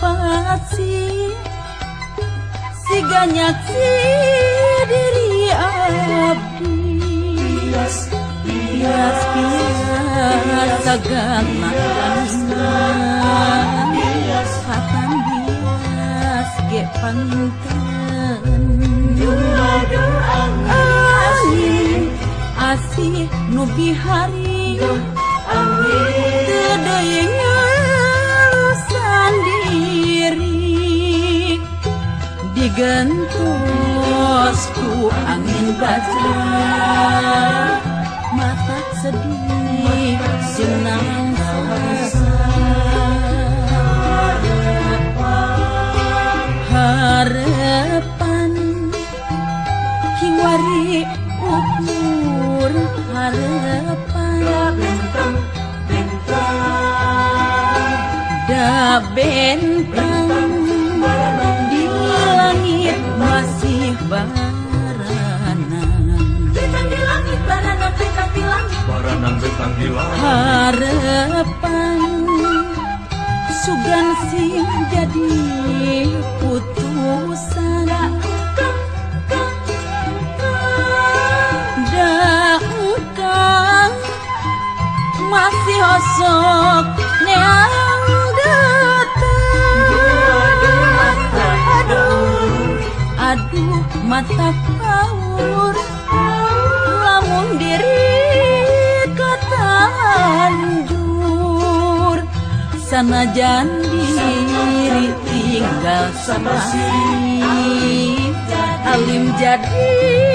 basi siganya si diri abdi bias sagad makan hatan bias ge panginten asih nu bihari teu sendiri digentos ku angin bajra mata sedih senang harapan kiwari ukur harapan da bentang di langit masih baranan bentang di langit harapan sugan sing jadi putusan da engkang masih osok neang aduh mata kaur lamun diri kata anjur sanajan diri tinggal sama si alim jadi